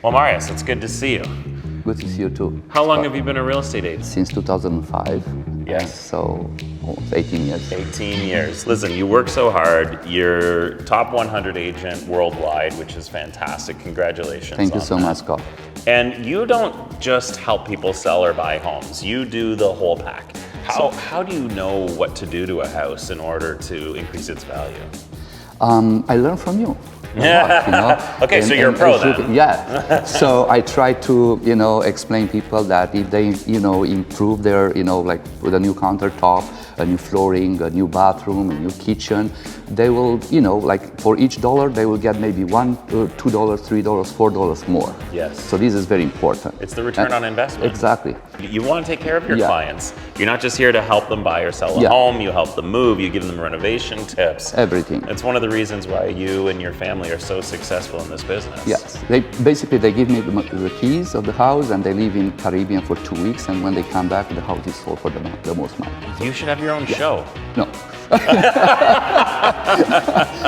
Well, Marius, it's good to see you. Good to see you too. How long have you been a real estate agent? Since 2005. Yes. So almost 18 years. 18 years. Listen, you work so hard. You're top 100 agent worldwide, which is fantastic. Congratulations. Thank you so much, Scott. And you don't just help people sell or buy homes. You do the whole pack. How do you know what to do to a house in order to increase its value? I learn from you. Yeah. Okay, so you're a pro then. Yeah. So I try to, explain people that if they, improve their, like with a new countertop, a new flooring, a new bathroom, a new kitchen, they will, like for each dollar, they will get maybe $1, $2, $3, $4 more. Yes. So this is very important. It's the return on investment. Exactly. You want to take care of your clients. You're not just here to help them buy or sell a home. You help them move. You give them renovation tips. Everything. It's one of the reasons why you and your family are so successful in this business. Yes. They give me the keys of the house, and they live in Caribbean for 2 weeks, and when they come back, the house is sold for the most money. You should have your own show. No.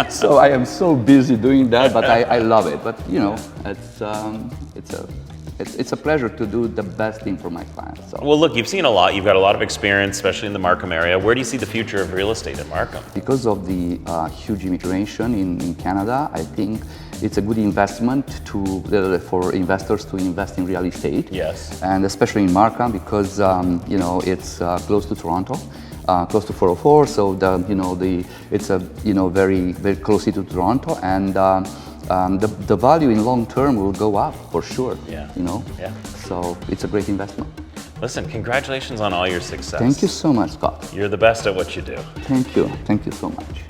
So I am so busy doing that, but I love it. But it's a pleasure to do the best thing for my clients. So. Well, look, you've seen a lot. You've got a lot of experience, especially in the Markham area. Where do you see the future of real estate in Markham? Because of the huge immigration in Canada, I think it's a good investment for investors to invest in real estate. Yes. And especially in Markham because it's close to Toronto. Close to 404, so it's a very very close to Toronto, and the value in long term will go up for sure. Yeah. Yeah. So it's a great investment. Listen, congratulations on all your success. Thank you so much, Scott. You're the best at what you do. Thank you so much.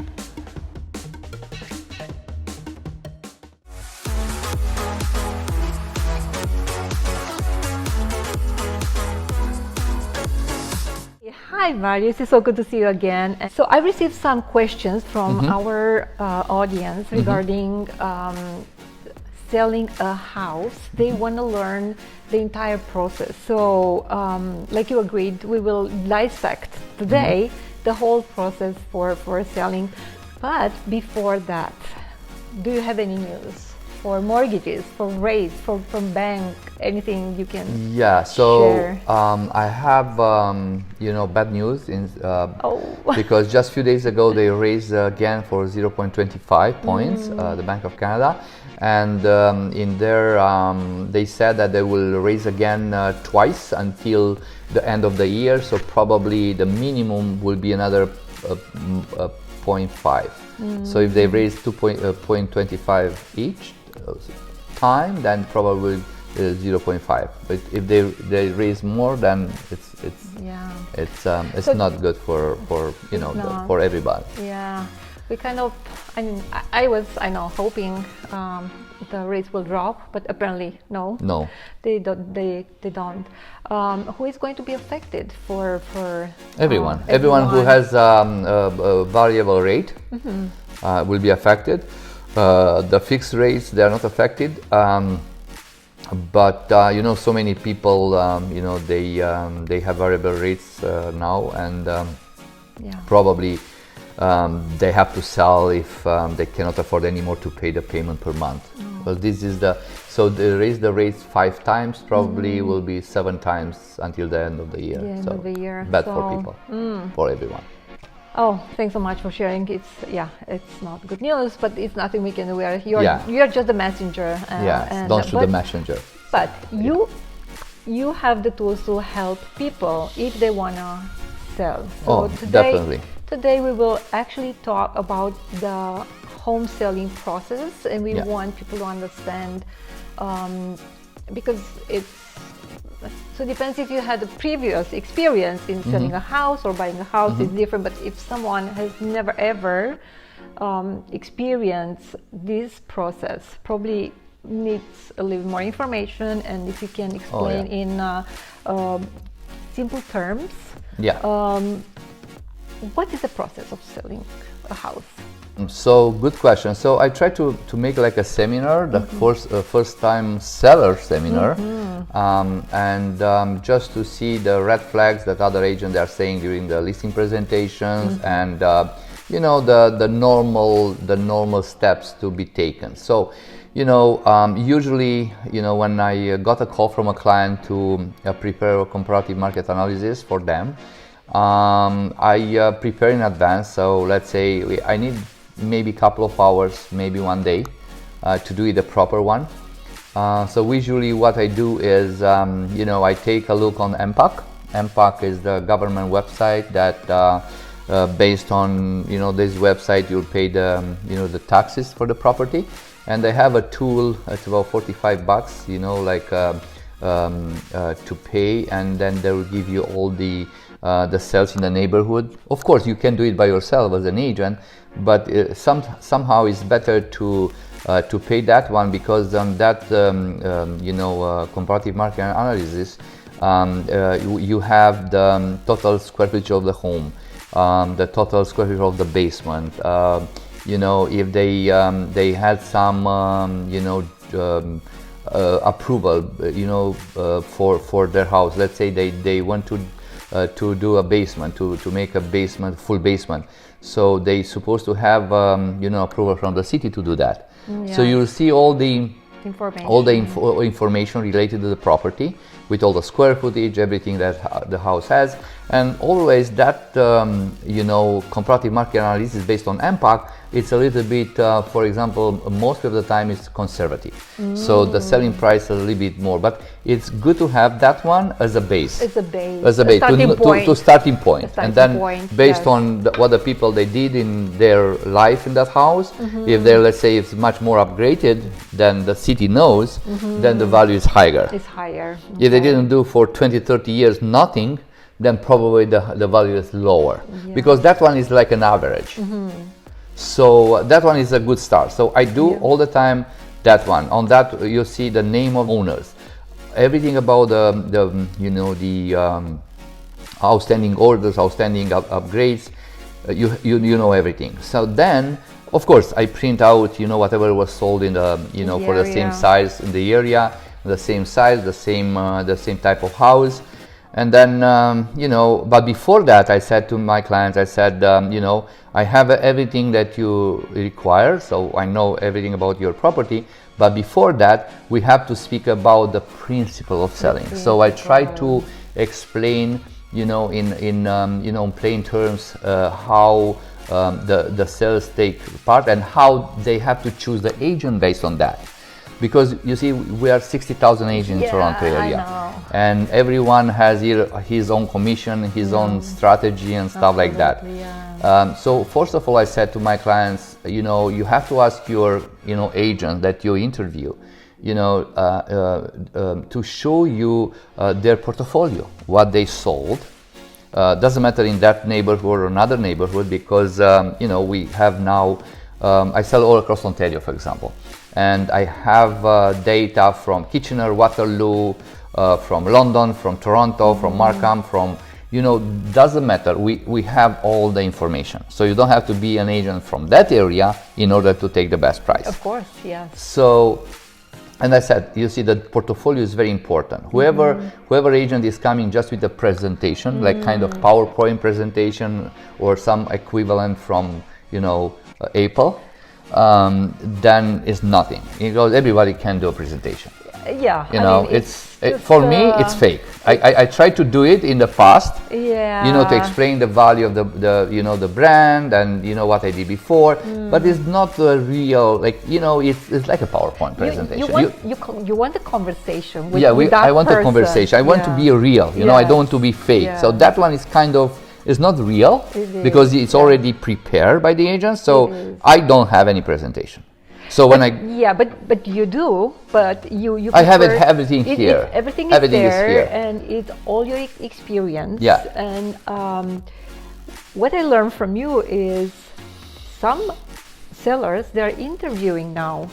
Hi Marius, it's so good to see you again. So I received some questions from our audience regarding selling a house. They want to learn the entire process. So like you agreed, we will dissect today the whole process for selling. But before that, do you have any news? For mortgages, for rates, from bank, anything you can share? I have bad news because just a few days ago they raised again for 0.25 points, the Bank of Canada, and in there they said that they will raise again twice until the end of the year, so probably the minimum will be another 0.5. So if they raise 2.25 each time, then probably 0.5. But if they raise more, then it's not good for for everybody. Yeah, we kind of. I was hoping the rates will drop, but apparently no. No, they don't. Who is going to be affected for everyone? Everyone who has a variable rate will be affected. The fixed rates, they are not affected, but so many people, they have variable rates now, and probably they have to sell if they cannot afford anymore to pay the payment per month. Well, so they raise the rates 5 times, probably will be 7 times until the end of the year. End of the year. Bad for people, for everyone. Oh, thanks so much for sharing. It's not good news, but it's nothing we can do. You're just the messenger. Don't shoot the messenger. But you have the tools to help people if they wanna sell. So definitely. Today we will actually talk about the home selling process, and we want people to understand because it depends if you had a previous experience in selling a house or buying a house, it's different. But if someone has never ever experienced this process, probably needs a little more information. And if you can explain in simple terms, what is the process of selling a house? So good question. So I try to make like a seminar, the first time seller seminar, and just to see the red flags that other agents are saying during the listing presentations, and the normal steps to be taken. So usually when I got a call from a client to prepare a comparative market analysis for them, I prepare in advance. So let's say I need maybe a couple of hours, maybe one day, to do it the proper one. So usually what I do is, I take a look on MPAC. MPAC is the government website that, based on this website, you'll pay the taxes for the property, and they have a tool. It's about $45, to pay, and then they will give you all the sales in the neighborhood. Of course, you can do it by yourself as an agent, but somehow it's better to pay that one, because that comparative market analysis, you have the total square footage of the home, the total square footage of the basement. If they had some approval, for their house. Let's say they want to do a basement, to make a basement, full basement. So they supposed to have approval from the city to do that. So you'll see all the information related to the property, with all the square footage, everything that the house has. And always that comparative market analysis based on MPAC, it's a little bit, for example, most of the time it's conservative. So the selling price is a little bit more, but it's good to have that one as a base. As a base. To starting point. And then based on what the people they did in their life in that house, if they're, let's say, it's much more upgraded than the city knows, then the value is higher. It's higher. If they didn't do for 20, 30 years nothing, then probably the value is lower, because that one is like an average. So that one is a good start. So I do all the time that one. On that you see the name of owners, everything about the outstanding orders, outstanding upgrades. You know everything. So then, of course, I print out whatever was sold in the for the same size in the area, the same size, the same type of house. And then, but before that, I said to my clients, I said, I have everything that you require, so I know everything about your property. But before that, we have to speak about the principle of selling. So I try to explain, in plain terms, how the sales take part and how they have to choose the agent based on that. Because you see, we are 60,000 agents in Toronto area, and everyone has his own commission, his own strategy and stuff like that. So first of all, I said to my clients, you have to ask your agent that you interview, to show you their portfolio, what they sold. Doesn't matter in that neighborhood or another neighborhood, because we have now, I sell all across Ontario, for example. And I have data from Kitchener, Waterloo, from London, from Toronto, from Markham, from, doesn't matter. We have all the information. So you don't have to be an agent from that area in order to take the best price. Of course, yes. So, and I said, you see, the portfolio is very important. Whoever agent is coming just with a presentation, like kind of PowerPoint presentation or some equivalent from, Apple, then it's nothing, because everybody can do a presentation. For me it's fake. I tried to do it in the past, to explain the value of the brand and what I did before, but it's not a real, it's like a PowerPoint presentation. You want a conversation with I want person. a conversation. I want to be real, I don't want to be fake. So that one is kind of, it's not real, because it's already prepared by the agent, so I don't have any presentation. So when but you do, but you I have everything here. Everything is there, and it's all your experience. And what I learned from you is some sellers, they're interviewing now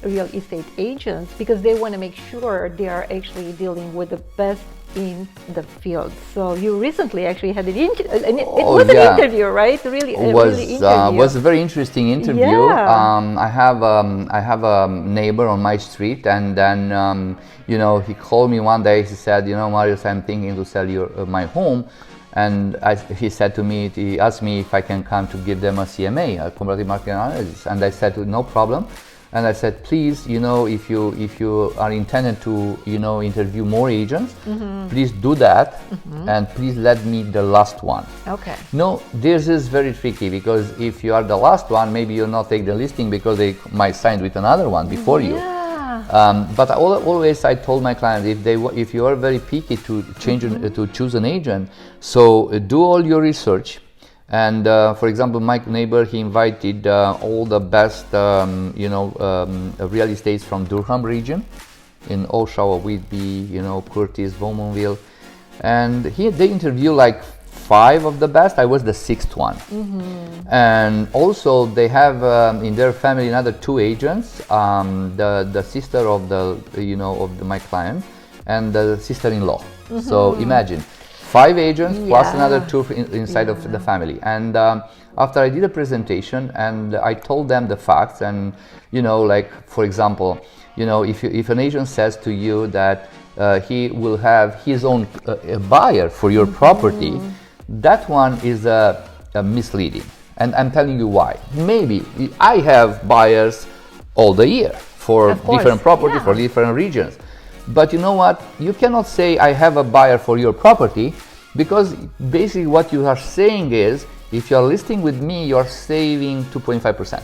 real estate agents, because they want to make sure they are actually dealing with the best in the field. So you recently actually had an interview, right? It was a very interesting interview. I have a neighbor on my street, and then he called me one day. He said, Marius, I'm thinking to sell my home, And he said to me, he asked me if I can come to give them a CMA, a comparative market analysis, and I said no problem. And I said, please, if you are intended to, interview more agents, please do that, and please let me the last one. Okay. No, this is very tricky, because if you are the last one, maybe you'll not take the listing because they might sign with another one before you. But always I told my clients, if you are very picky to to choose an agent, so do all your research. And for example, my neighbor, he invited all the best, real estates from Durham region, in Oshawa, Whitby, Curtis, Bowmanville, and they interview like 5 of the best. I was the 6th one. And also they have in their family another 2 agents, the sister of my client and the sister-in-law. So imagine 5 agents plus another 2 inside of the family. And after I did a presentation and I told them the facts, and like for example, if an agent says to you that he will have his own buyer for your property, that one is misleading. And I'm telling you why. Maybe I have buyers all the year for different properties, for different regions. But you know what? You cannot say I have a buyer for your property, because basically what you are saying is, if you are listing with me, you are saving 2.5%.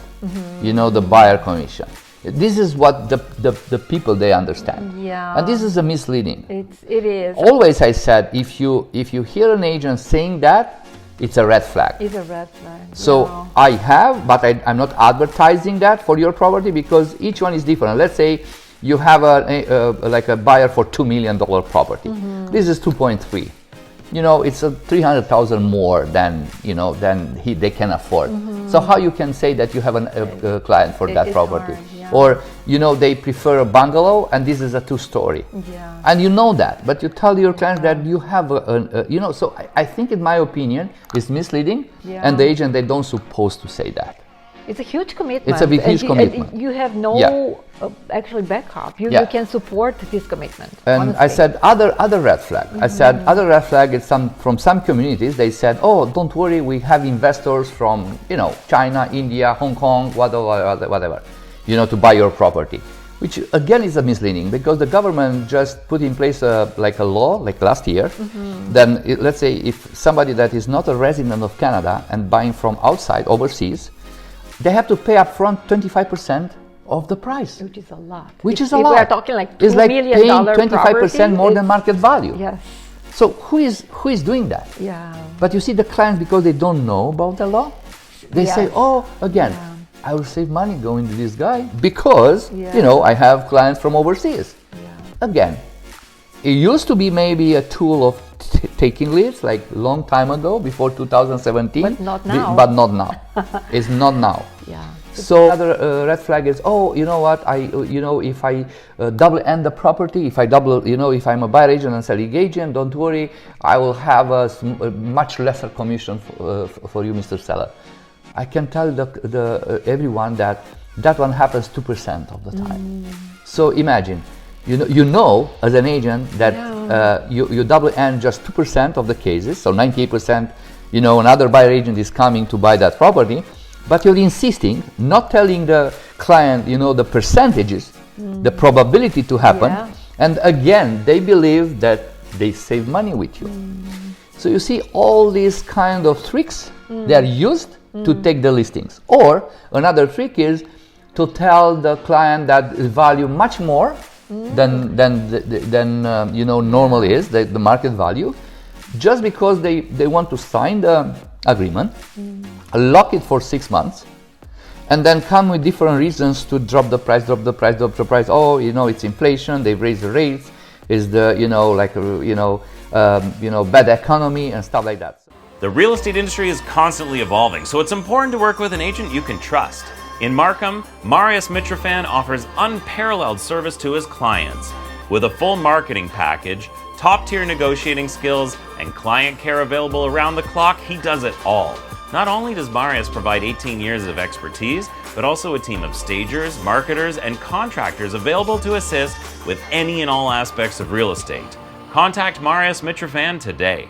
The buyer commission. This is what the people, they understand. Yeah. And this is a misleading. It is. Always I said, if you hear an agent saying that, it's a red flag. It's a red flag. So I have, but I'm not advertising that for your property, because each one is different. Let's say you have a buyer for $2 million property. This is 2.3. It's a 300,000 more than they can afford. So how you can say that you have a client for that property? Hard, or they prefer a bungalow and this is a 2-story. And that, but you tell your clients that you have so I think, in my opinion, it's misleading, and the agent, they don't supposed to say that. It's a huge commitment. It's a huge commitment. You have no actually backup. You can support this commitment. And honestly. I said other red flag. I said other red flag is from some communities. They said, oh, don't worry, we have investors from China, India, Hong Kong, whatever, to buy your property. Which again is a misleading, because the government just put in place a law like last year. Then let's say if somebody that is not a resident of Canada and buying from outside, overseas, they have to pay upfront 25% of the price, which is a lot. Which is a if lot. We are talking like $2 it's like million paying 25% more than market value. Yes. So who is doing that? Yeah. But you see, the clients, because they don't know about the law, they say, oh, again, I will save money going to this guy because I have clients from overseas. Again, it used to be maybe a tool of taking leads, like long time ago, before 2017. But not now. But not now. It's not now. So another red flag is, oh, you know what? If I double end the property, if I'm a buyer agent and selling agent, don't worry, I will have a much lesser commission for you, Mr. Seller. I can tell everyone that one happens 2% of the time. So imagine. As an agent that you double end just 2% of the cases, so 98%, another buyer agent is coming to buy that property, but you're insisting, not telling the client, the percentages, the probability to happen, and again, they believe that they save money with you. So you see, all these kind of tricks, they are used to take the listings. Or another trick is to tell the client that value much more than normal is the market value, just because they want to sign the agreement, lock it for 6 months, and then come with different reasons to drop the price. Oh, it's inflation. They've raised the rates. Is the bad economy and stuff like that. The real estate industry is constantly evolving, so it's important to work with an agent you can trust. In Markham, Marius Mitrofan offers unparalleled service to his clients. With a full marketing package, top-tier negotiating skills, and client care available around the clock, he does it all. Not only does Marius provide 18 years of expertise, but also a team of stagers, marketers, and contractors available to assist with any and all aspects of real estate. Contact Marius Mitrofan today.